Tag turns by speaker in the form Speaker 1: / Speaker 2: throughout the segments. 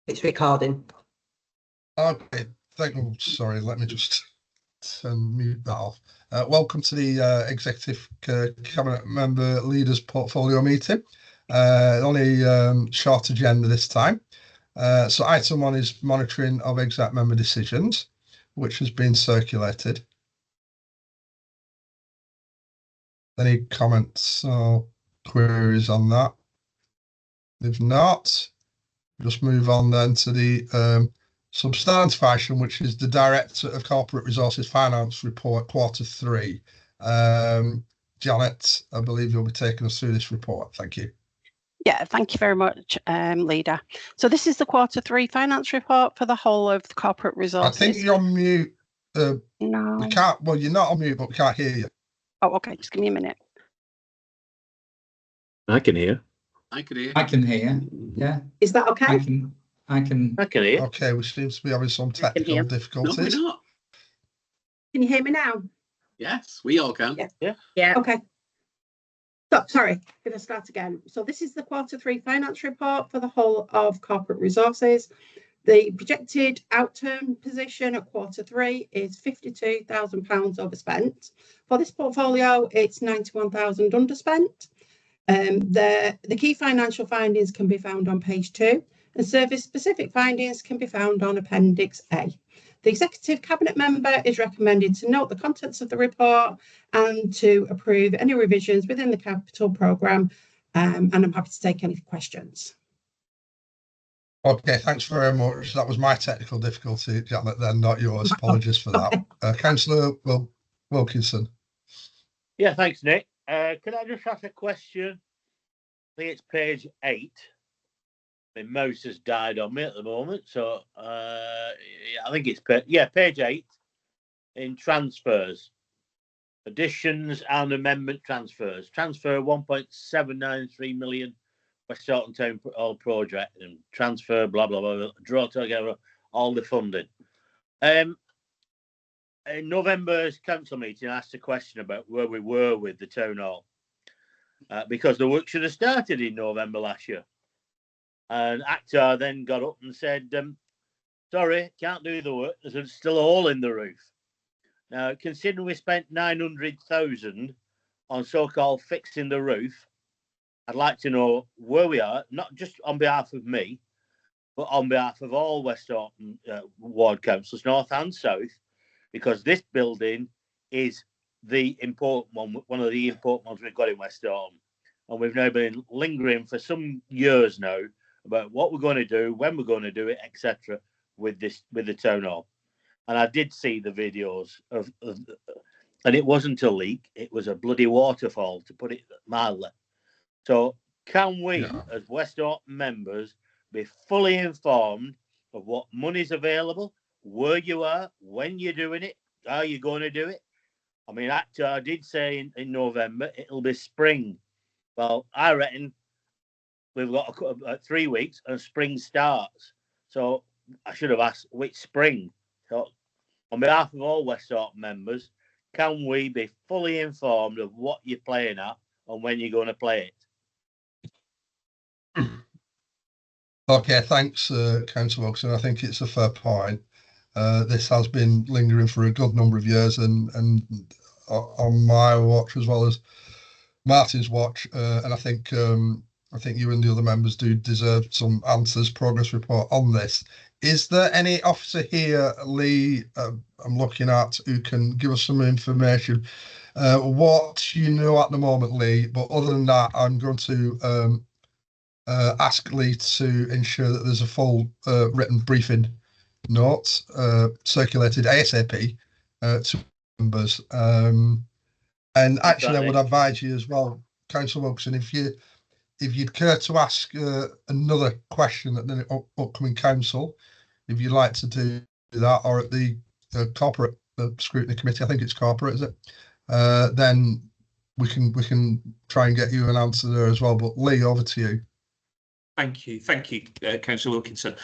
Speaker 1: It's recording.
Speaker 2: Okay, sorry, let me just mute that off. Welcome to the Executive Cabinet Member Leaders Portfolio meeting. Only short agenda this time. So item 1 is monitoring of exec member decisions, which has been circulated. Any comments or queries on that? If not, just move on then to the substantive item, which is the Director of Corporate Resources Finance Report, Q3. Janet, I believe you'll be taking us through this report. Thank you.
Speaker 3: Yeah, thank you very much, Leader. So this is the Q3 finance report for the whole of the corporate resources.
Speaker 2: I think you're on mute.
Speaker 3: No.
Speaker 2: We can't, well, you're not on mute, but we can't hear you.
Speaker 3: Oh, okay, just give me a minute.
Speaker 4: I can hear.
Speaker 5: I can hear.
Speaker 6: I can hear. Yeah.
Speaker 1: Is that okay?
Speaker 6: I can
Speaker 4: hear.
Speaker 2: Okay, we seem to be having some technical
Speaker 1: hear.
Speaker 5: No,
Speaker 2: difficulties.
Speaker 5: we're not.
Speaker 1: Can you hear me now?
Speaker 5: Yes, we all can.
Speaker 1: Yeah. Okay. So, sorry, going to start again. So this is the Q3 finance report for the whole of corporate resources. The projected outturn position at Q3 is £52,000 overspent. For this portfolio, it's 91,000 underspent. The key financial findings can be found on page 2, and service-specific findings can be found on Appendix A. The Executive Cabinet Member is recommended to note the contents of the report and to approve any revisions within the capital programme, and I'm happy to take any questions.
Speaker 2: Okay, thanks very much. That was my technical difficulty, Janet, then, not yours. Apologies for that. Councillor Wilkinson.
Speaker 4: Yeah, thanks, Nick. Could I just ask a question? I think it's page 8. My mouse has died on me at the moment, so yeah, I think it's page 8 in transfers, additions and amendment transfers. Transfer 1.793 million West Bolton Town Hall project and transfer blah blah blah. Draw together all the funding. In November's council meeting, I asked a question about where we were with the town hall because the work should have started in November last year. And Actar then got up and said, sorry, can't do the work. There's still a hole in the roof. Now, considering we spent 900,000 on so-called fixing the roof, I'd like to know where we are, not just on behalf of me, but on behalf of all West Bolton ward councils, north and south, because this building is the important one of the important ones we've got in West Bolton. And we've now been lingering for some years now about what we're going to do, when we're going to do it, etc., with the town hall. And I did see the videos of and it wasn't a leak; it was a bloody waterfall, to put it mildly. So, can we, as West Bolton members, be fully informed of what money's available, where you are, when you're doing it, how you're going to do it? I mean, I did say in November it'll be spring. Well, I reckon we've got 3 weeks and spring starts. So I should have asked which spring. So on behalf of all West Bolton members, can we be fully informed of what you're playing at and when you're going to play it?
Speaker 2: Okay, thanks, Councillor Wilson. I think it's a fair point. This has been lingering for a good number of years, and on my watch as well as Martin's watch, and I think you and the other members do deserve some answers, progress report on this. Is there any officer here, Lee, I'm looking at, who can give us some information? What you know at the moment, Lee, but other than that, I'm going to ask Lee to ensure that there's a full written briefing note circulated ASAP to members. And actually, I would advise you as well, Councillor Wilson, if you'd care to ask another question at the upcoming council, if you'd like to do that, or at the corporate scrutiny committee, I think it's corporate, is it? Then we can try and get you an answer there as well. But Lee, over to you.
Speaker 7: Thank you, Councillor Wilkinson.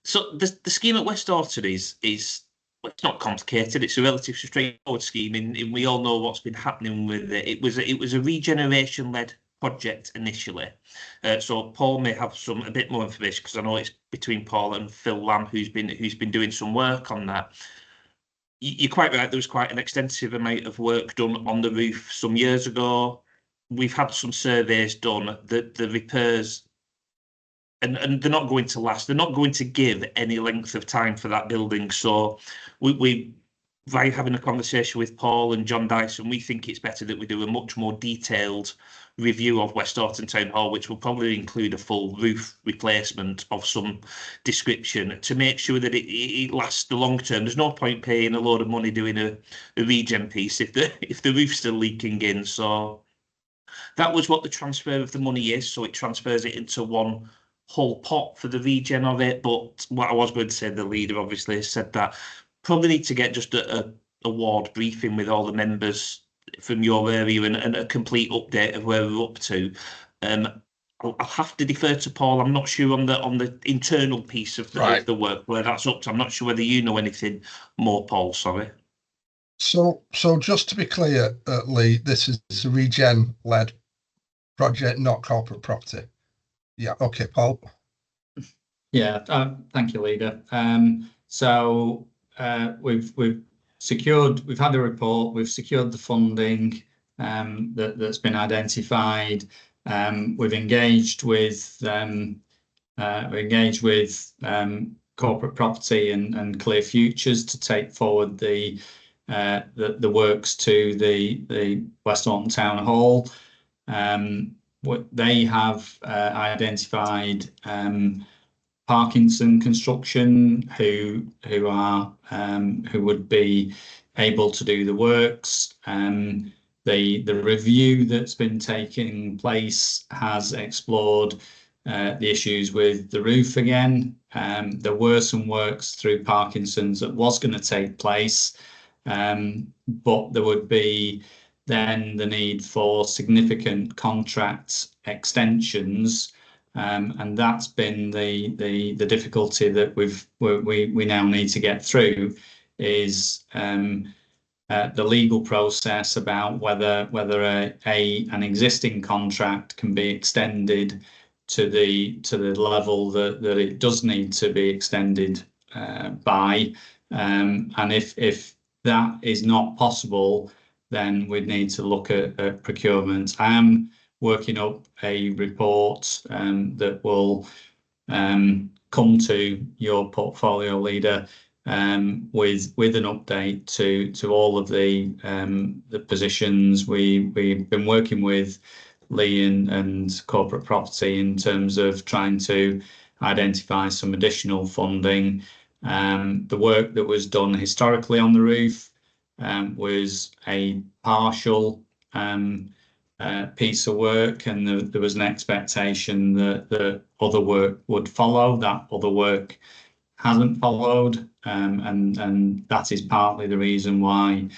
Speaker 7: So the scheme at West Bolton is well, it's not complicated. It's a relatively straightforward scheme, and we all know what's been happening with it. It was a regeneration-led project initially. So Paul may have a bit more information, because I know it's between Paul and Phil Lamb who's been doing some work on that. You're quite right, there was quite an extensive amount of work done on the roof some years ago. We've had some surveys done, the repairs, and they're not going to last. They're not going to give any length of time for that building. So we by having a conversation with Paul and John Dyson, we think it's better that we do a much more detailed review of West Orton Town Hall, which will probably include a full roof replacement of some description to make sure that it lasts the long term. There's no point paying a load of money doing a regen piece if the roof's still leaking in. So that was what the transfer of the money is. So it transfers it into one whole pot for the regen of it. But what I was going to say, the leader obviously said that probably need to get just a ward briefing with all the members from your area and a complete update of where we're up to. I'll have to defer to Paul. I'm not sure on the internal piece of the work where that's up to. I'm not sure whether you know anything more, Paul. Sorry.
Speaker 2: So just to be clear, Lee, this is a regen-led project, not corporate property. Yeah. Okay, Paul.
Speaker 6: Yeah. Thank you, Leader. So we've had a report. We've secured the funding that's been identified. We've engaged with corporate property and Clear Futures to take forward the works to the West Orton Town Hall. They have identified Parkinson Construction, who would be able to do the works. The review that's been taking place has explored the issues with the roof again. There were some works through Parkinson's that was going to take place, but there would be then the need for significant contract extensions. And that's been the difficulty that we now need to get through, is the legal process about whether an existing contract can be extended to the level that it does need to be extended by, and if that is not possible, then we'd need to look at procurement. I am working up a report that will come to your portfolio leader with an update to all of the positions. We've been working with Lee and corporate property in terms of trying to identify some additional funding. The work that was done historically on the roof was a partial piece of work, and there was an expectation that the other work would follow. That other work hasn't followed, and that is partly the reason why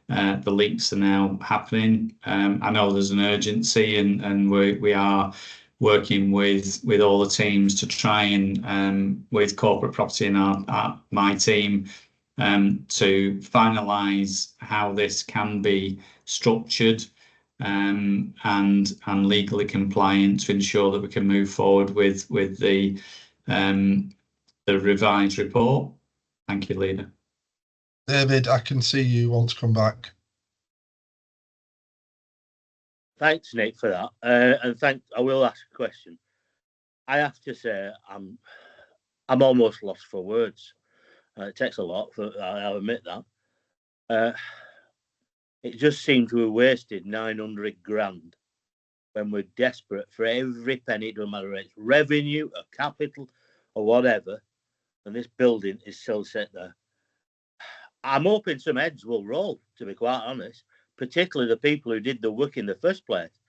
Speaker 6: the leaks are now happening. I know there's an urgency, and we are working with all the teams to try and with corporate property and my team to finalise how this can be structured and legally compliant to ensure that we can move forward with the revised report. Thank you, Leader.
Speaker 2: David, I can see you want to come back.
Speaker 4: Thanks, Nick, for that. And I will ask a question. I have to say, I'm almost lost for words. It takes a lot, I'll admit that. It just seems we wasted 900 grand when we're desperate for every penny, no matter if it's revenue or capital or whatever, and this building is still set there. I'm hoping some heads will roll, to be quite honest, particularly the people who did the work in the first place,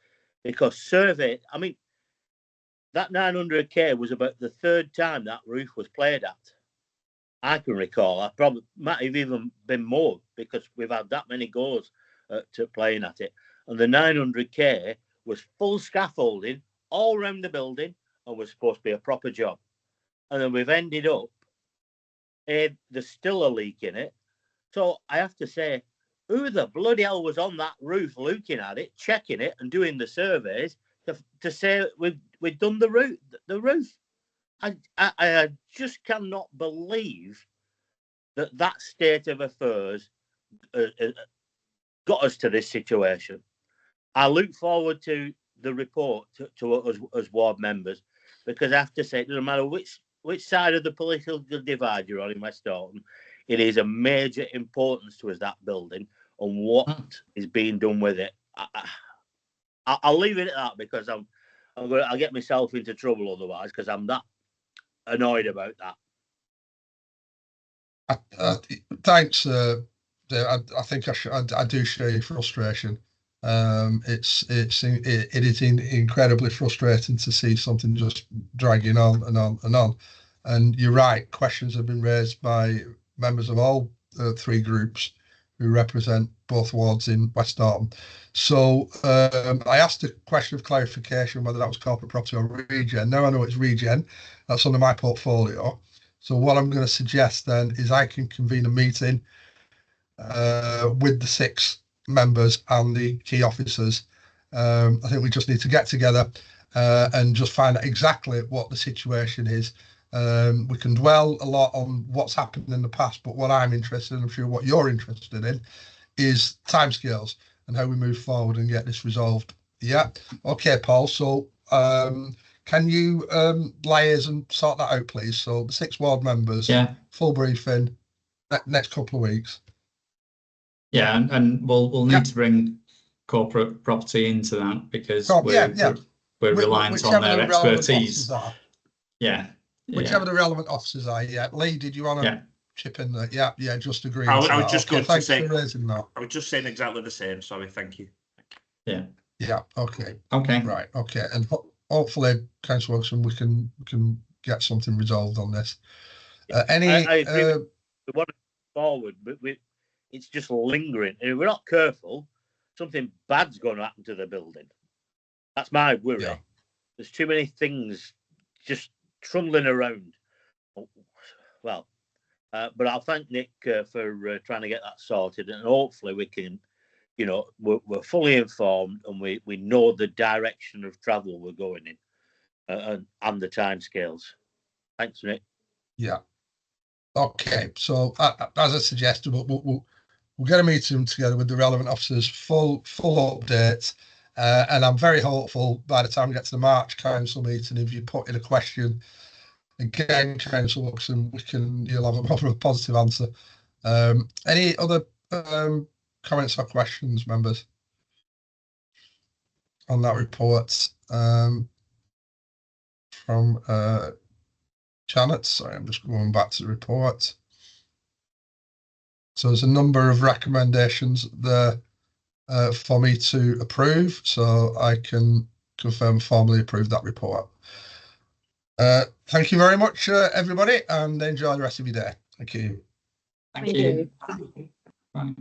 Speaker 4: because survey, I mean, that 900k was about the third time that roof was played at. I can recall. I probably might have even been more, because we've had that many goes to playing at it. And the 900k was full scaffolding all around the building and was supposed to be a proper job. And then we've ended up, there's still a leak in it. So I have to say, who the bloody hell was on that roof looking at it, checking it and doing the surveys to say we've done the roof. I just cannot believe that state of affairs got us to this situation. I look forward to the report to us as ward members, because I have to say, it doesn't matter which side of the political divide you're on in West Bolton, it is a major importance to us, that building, and what is being done with it. I'll leave it at that, because I'll get myself into trouble otherwise, because I'm that annoyed about that.
Speaker 2: Thanks, Dave. I think I do share your frustration. It is incredibly frustrating to see something just dragging on and on and on. And you're right, questions have been raised by members of all three groups who represent both wards in West Bolton. So I asked a question of clarification whether that was corporate property or regen. Now I know it's regen. That's under my portfolio. So what I'm going to suggest then is I can convene a meeting with the 6 members and the key officers. I think we just need to get together and just find out exactly what the situation is. We can dwell a lot on what's happened in the past, but what I'm interested in, I'm sure what you're interested in, is timescales and how we move forward and get this resolved. Yeah. Okay, Paul. So can you liaise and sort that out, please? So the 6 ward members, full briefing next couple of weeks.
Speaker 6: Yeah, and we'll need to bring corporate property into that, because we're reliant on their expertise.
Speaker 2: Whichever the relevant officers are. Yeah, Lee, did you want to chip in there? Yeah, just agree.
Speaker 7: I was just going to say.
Speaker 2: For raising that.
Speaker 7: I was just saying exactly the same. Sorry, thank you.
Speaker 2: Yeah. Okay.
Speaker 6: Right.
Speaker 2: Okay. And hopefully, Councillor Wilson, we can get something resolved on this.
Speaker 4: I agree. We want to move forward, but it's just lingering. If we're not careful, something bad's going to happen to the building. That's my worry.
Speaker 2: Yeah.
Speaker 4: There's too many things just trundling around. Well, but I'll thank Nick for trying to get that sorted, and hopefully we can, we're fully informed and we know the direction of travel we're going in and the timescales. Thanks, Nick.
Speaker 2: Yeah. Okay. So as I suggested, we'll get a meeting together with the relevant officers, full update. And I'm very hopeful by the time we get to the March council meeting, if you put in a question again, Councillor Wilson, you'll have a positive answer. Any other comments or questions, members, on that report from Janet? Sorry, I'm just going back to the report. So there's a number of recommendations there for me to approve, so I can confirm formally approve that report. Thank you very much, everybody, and enjoy the rest of your day. Thank you.
Speaker 6: Thank you. Bye.